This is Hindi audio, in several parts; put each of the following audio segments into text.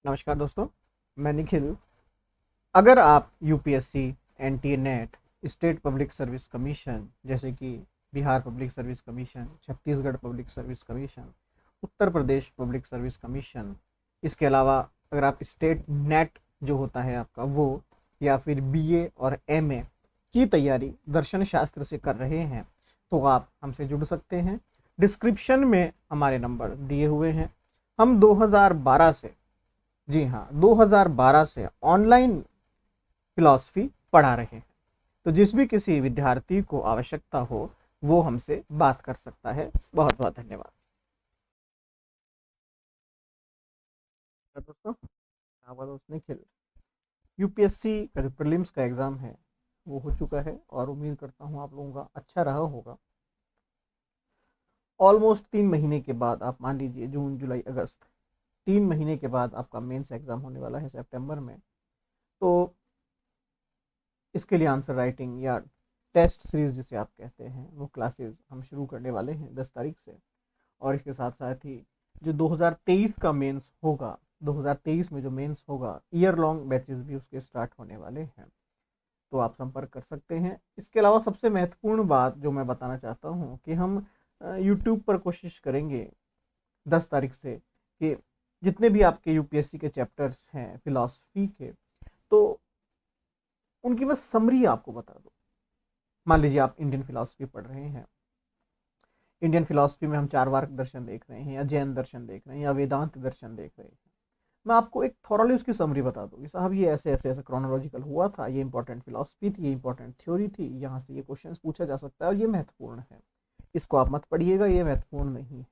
नमस्कार दोस्तों, मैं निखिल। अगर आप UPSC, NTA NET, state public service commission जैसे कि Bihar public service commission, Chhattisgarh public service commission, Uttar Pradesh public service commission, इसके अलावा अगर आप स्टेट नेट जो होता है आपका वो, या फिर बीए और एमए की तैयारी दर्शन शास्त्र से कर रहे हैं तो आप हमसे जुड़ सकते हैं। डिस्क्रिप्शन में हमारे नंबर दिए हुए हैं। हम 2012 से, जी हाँ, 2012 से ऑनलाइन फिलॉसफी पढ़ा रहे हैं। तो जिस भी किसी विद्यार्थी को आवश्यकता हो वो हमसे बात कर सकता है। बहुत बहुत धन्यवाद। तो दोस्तों, हमारा दोस्त निखिल, यूपीएससी का जो प्रीलिम्स का एग्ज़ाम है वो हो चुका है और उम्मीद करता हूँ आप लोगों का अच्छा रहा होगा। ऑलमोस्ट 3 महीने के बाद, आप मान लीजिए जून जुलाई अगस्त, 3 महीने के बाद आपका मेंस एग्ज़ाम होने वाला है सितंबर में। तो इसके लिए आंसर राइटिंग या टेस्ट सीरीज जिसे आप कहते हैं वो क्लासेस हम शुरू करने वाले हैं 10 तारीख से। और इसके साथ साथ ही जो 2023 का मेंस होगा, 2023 में जो मेंस होगा, ईयर लॉन्ग बैचेस भी उसके स्टार्ट होने वाले हैं। तो आप संपर्क कर सकते हैं। इसके अलावा सबसे महत्वपूर्ण बात जो मैं बताना चाहता हूँ कि हम यूट्यूब पर कोशिश करेंगे 10 तारीख से कि जितने भी आपके यूपीएससी के चैप्टर्स हैं फिलॉसफी के, तो उनकी मैं समरी आपको बता दूँ। मान लीजिए आप इंडियन फिलॉसफी पढ़ रहे हैं। इंडियन फिलॉसफी में हम चारवाक दर्शन देख रहे हैं, या जैन दर्शन देख रहे हैं, या वेदांत दर्शन देख रहे हैं। मैं आपको एक थॉरली उसकी समरी बता दूँ कि साहब ये ऐसे ऐसे ऐसे क्रोनोलॉजिकल हुआ था, ये इंपॉर्टेंट फिलॉसफी थी, ये इंपॉर्टेंट थ्योरी थी, यहाँ से ये क्वेश्चन पूछा जा सकता है और ये महत्वपूर्ण है, इसको आप मत पढ़िएगा, ये महत्वपूर्ण नहीं है।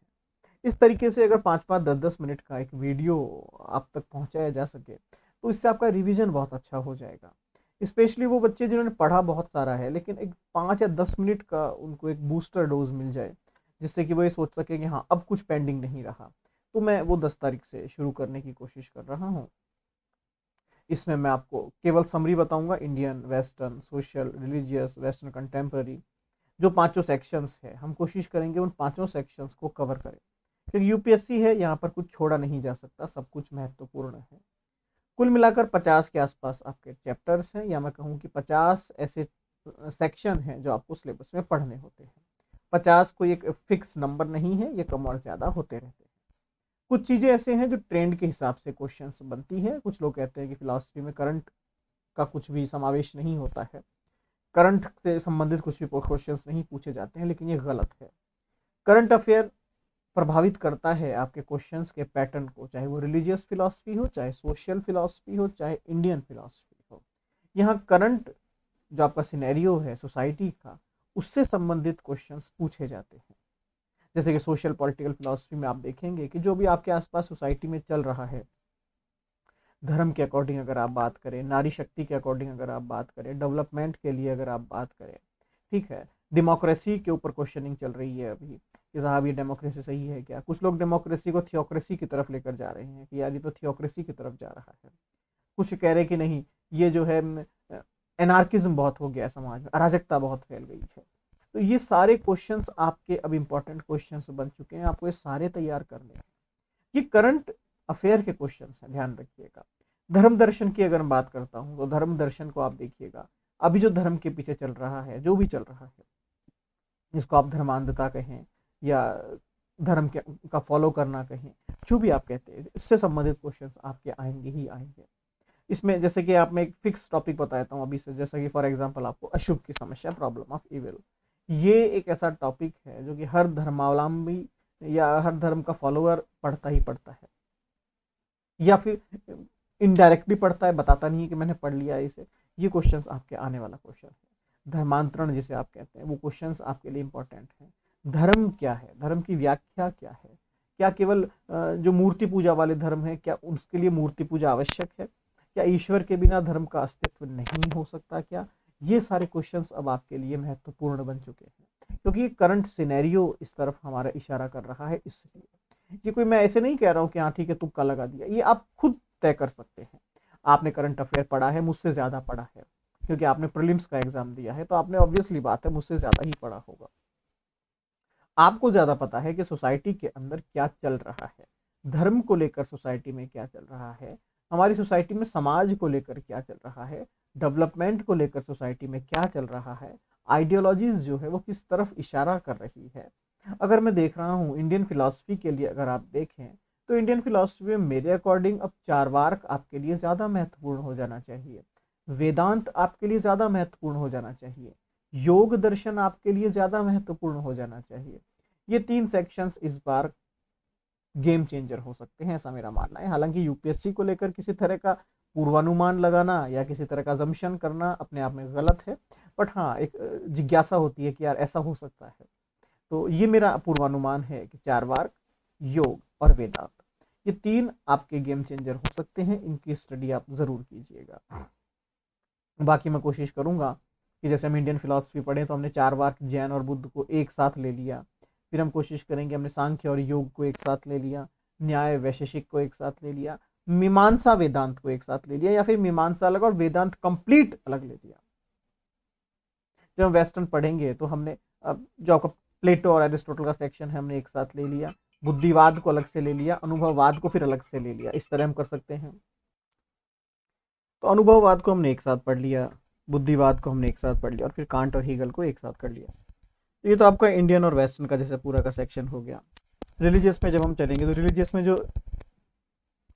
इस तरीके से अगर 5-5 10-10 मिनट का एक वीडियो आप तक पहुंचाया जा सके तो इससे आपका रिवीजन बहुत अच्छा हो जाएगा। स्पेशली वो बच्चे जिन्होंने पढ़ा बहुत सारा है लेकिन एक 5 या 10 मिनट का उनको एक बूस्टर डोज मिल जाए, जिससे कि वो ये सोच सके कि हाँ अब कुछ पेंडिंग नहीं रहा। तो मैं वो 10 तारीख से शुरू करने की कोशिश कर रहा हूँ। इसमें मैं आपको केवल समरी बताऊंगा, Indian, western, social, religious, western contemporary, जो पांचों सेक्शंस है हम कोशिश करेंगे उन पांचों सेक्शंस को कवर करें, क्योंकि यूपीएससी है, यहाँ पर कुछ छोड़ा नहीं जा सकता, सब कुछ महत्वपूर्ण है। कुल मिलाकर 50 के आसपास आपके चैप्टर्स हैं, या मैं कहूँ कि 50 ऐसे सेक्शन हैं जो आपको सिलेबस में पढ़ने होते हैं। 50 कोई एक फिक्स नंबर नहीं है, ये कम और ज़्यादा होते रहते हैं। कुछ चीज़ें ऐसे हैं जो ट्रेंड के हिसाब से क्वेश्चंस बनती है। कुछ लोग कहते हैं कि फिलॉसफी में करंट का कुछ भी समावेश नहीं होता है, करंट से संबंधित कुछ भी क्वेश्चंस नहीं पूछे जाते हैं, लेकिन ये गलत है। करंट अफेयर प्रभावित करता है आपके क्वेश्चंस के पैटर्न को, चाहे वो रिलीजियस फिलॉसफी हो, चाहे सोशल फिलॉसफी हो, चाहे इंडियन फिलॉसफी हो। यहाँ करंट जो आपका सिनेरियो है सोसाइटी का, उससे संबंधित क्वेश्चंस पूछे जाते हैं। जैसे कि सोशल पॉलिटिकल फिलॉसफी में आप देखेंगे कि जो भी आपके आसपास सोसाइटी में चल रहा है, धर्म के अकॉर्डिंग अगर आप बात करें, नारी शक्ति के अकॉर्डिंग अगर आप बात करें, डेवलपमेंट के लिए अगर आप बात करें, ठीक है, डेमोक्रेसी के ऊपर क्वेश्चनिंग चल रही है अभी कि साहब ये डेमोक्रेसी सही है क्या। कुछ लोग डेमोक्रेसी को थियोक्रेसी की तरफ लेकर जा रहे हैं कि यार ये तो थियोक्रेसी की तरफ जा रहा है। कुछ कह रहे कि नहीं, ये जो है एनार्किज्म बहुत हो गया, समाज में अराजकता बहुत फैल गई है। तो ये सारे क्वेश्चंस आपके अब इंपॉर्टेंट क्वेश्चंस बन चुके हैं, आपको ये सारे तैयार करने हैं। ये करंट अफेयर के क्वेश्चंस हैं, ध्यान रखिएगा। धर्म दर्शन की अगर मैं बात करता हूँ तो धर्म दर्शन को आप देखिएगा, अभी जो धर्म के पीछे चल रहा है, जो भी चल रहा है, जिसको आप धर्मांधता कहें या धर्म के का फॉलो करना कहें, जो भी आप कहते हैं, इससे संबंधित क्वेश्चंस आपके आएंगे ही आएंगे। इसमें जैसे कि आप मैं एक फिक्स टॉपिक बताता हूँ अभी से, जैसा कि फॉर एग्जांपल आपको अशुभ की समस्या, प्रॉब्लम ऑफ इविल, ये एक ऐसा टॉपिक है जो कि हर धर्मावलंबी या हर धर्म का फॉलोअर पढ़ता ही पढ़ता है, या फिर इनडायरेक्टली पढ़ता है, बताता नहीं है कि मैंने पढ़ लिया है इसे। ये क्वेश्चंस आपके आने वाला क्वेश्चन है। धर्मांतरण जिसे आप कहते हैं, वो क्वेश्चंस आपके लिए इंपॉर्टेंट है। धर्म क्या है, धर्म की व्याख्या क्या है, क्या केवल जो मूर्ति पूजा वाले धर्म है, क्या उसके लिए मूर्ति पूजा आवश्यक है, क्या ईश्वर के बिना धर्म का अस्तित्व नहीं हो सकता क्या। ये सारे क्वेश्चंस अब आपके लिए महत्वपूर्ण बन चुके हैं, क्योंकि ये करंट सिनेरियो इस तरफ हमारा इशारा कर रहा है। इसलिए ये कोई, मैं ऐसे नहीं कह रहा हूँ कि हाँ ठीक है तुक्का लगा दिया, ये आप खुद तय कर सकते हैं। आपने करंट अफेयर पढ़ा है, मुझसे ज़्यादा पढ़ा है, क्योंकि आपने प्रीलिम्स का एग्जाम दिया है, तो आपने ऑब्वियसली बात है मुझसे ज़्यादा ही पढ़ा होगा। आपको ज़्यादा पता है कि सोसाइटी के अंदर क्या चल रहा है, धर्म को लेकर सोसाइटी में क्या चल रहा है, हमारी सोसाइटी में समाज को लेकर क्या चल रहा है, डेवलपमेंट को लेकर सोसाइटी में क्या चल रहा है, आइडियोलॉजीज जो है वो किस तरफ इशारा कर रही है। अगर मैं देख रहा हूँ इंडियन फिलॉसफी के लिए, अगर आप देखें तो इंडियन फिलॉसफी में मेरे अकॉर्डिंग अब चारवाक आपके लिए ज़्यादा महत्वपूर्ण हो जाना चाहिए, वेदांत आपके लिए ज़्यादा महत्वपूर्ण हो जाना चाहिए, योग दर्शन आपके लिए ज़्यादा महत्वपूर्ण हो जाना चाहिए। ये 3 सेक्शंस इस बार गेम चेंजर हो सकते हैं, ऐसा मेरा मानना है। हालांकि यूपीएससी को लेकर किसी तरह का पूर्वानुमान लगाना या किसी तरह का जम्पशन करना अपने आप में गलत है, बट हाँ एक जिज्ञासा होती है कि यार ऐसा हो सकता है। तो ये मेरा पूर्वानुमान है कि चारवाक, योग और वेदांत, ये 3 आपके गेम चेंजर हो सकते हैं, इनकी स्टडी आप ज़रूर कीजिएगा। बाकी मैं कोशिश करूँगा कि जैसे हम इंडियन फिलॉसफी पढ़े तो हमने चारवाक, जैन और बुद्ध को एक साथ ले लिया, फिर हम कोशिश करेंगे हमने सांख्य और योग को एक साथ ले लिया, न्याय वैशेषिक को एक साथ ले लिया, मीमांसा वेदांत को एक साथ ले लिया, या फिर मीमांसा अलग और वेदांत कंप्लीट अलग ले लिया। जब हम वेस्टर्न पढ़ेंगे तो हमने अब जो आपका प्लेटो और एरिस्टोटल का सेक्शन है हमने एक साथ ले लिया, बुद्धिवाद को अलग से ले लिया, अनुभववाद को फिर अलग से ले लिया, इस तरह हम कर सकते हैं। तो अनुभववाद को हमने एक साथ पढ़ लिया, बुद्धिवाद को हमने एक साथ पढ़ लिया और फिर कांट और हीगल को एक साथ कर लिया। तो ये तो आपका इंडियन और वेस्टर्न का जैसे पूरा का सेक्शन हो गया। रिलीजियस में जब हम चलेंगे तो रिलीजियस में जो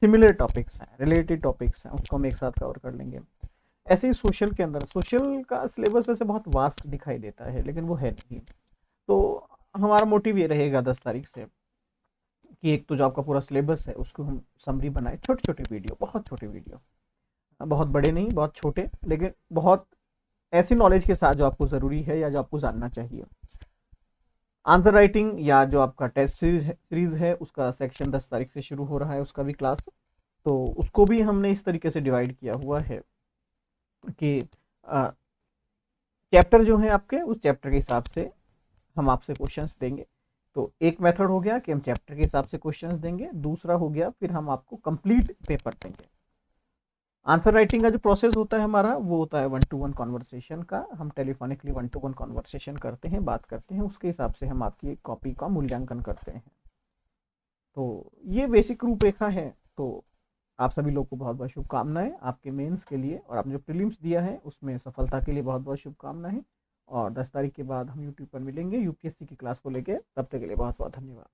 सिमिलर टॉपिक्स हैं, रिलेटेड टॉपिक्स हैं, उसको हम एक साथ कवर कर लेंगे। ऐसे ही सोशल के अंदर, सोशल का सिलेबस वैसे बहुत वास्ट दिखाई देता है लेकिन वो है नहीं। तो हमारा मोटिव ये रहेगा 10 तारीख से कि एक तो जो आपका पूरा सिलेबस है उसको हम समरी बनाए, छोटे छोटे वीडियो, बहुत छोटे वीडियो, बहुत बड़े नहीं, बहुत छोटे, लेकिन बहुत ऐसी नॉलेज के साथ जो आपको ज़रूरी है या जो आपको जानना चाहिए। आंसर राइटिंग या जो आपका टेस्ट सीरीज है उसका सेक्शन 10 तारीख से शुरू हो रहा है, उसका भी क्लास, तो उसको भी हमने इस तरीके से डिवाइड किया हुआ है कि चैप्टर जो है आपके, उस चैप्टर के हिसाब से हम आपसे क्वेश्चंस देंगे। तो एक मेथड हो गया कि हम चैप्टर के हिसाब से क्वेश्चंस देंगे, दूसरा हो गया फिर हम आपको कंप्लीट पेपर देंगे। आंसर राइटिंग का जो प्रोसेस होता है हमारा वो होता है 1-to-1 कॉन्वर्सेशन का, हम टेलीफोनिकली 1-to-1 कॉन्वर्सेशन करते हैं, बात करते हैं, उसके हिसाब से हम आपकी कॉपी का मूल्यांकन करते हैं। तो ये बेसिक रूपरेखा है। तो आप सभी लोग को बहुत बहुत शुभकामनाएं आपके मेंस के लिए, और आपने जो प्रीलिम्स दिया है उसमें सफलता के लिए बहुत बहुत शुभकामनाएं। और 10 तारीख के बाद हम यूट्यूब पर मिलेंगे यूपीएससी की क्लास को लेकर, तब तक के लिए बहुत बहुत धन्यवाद।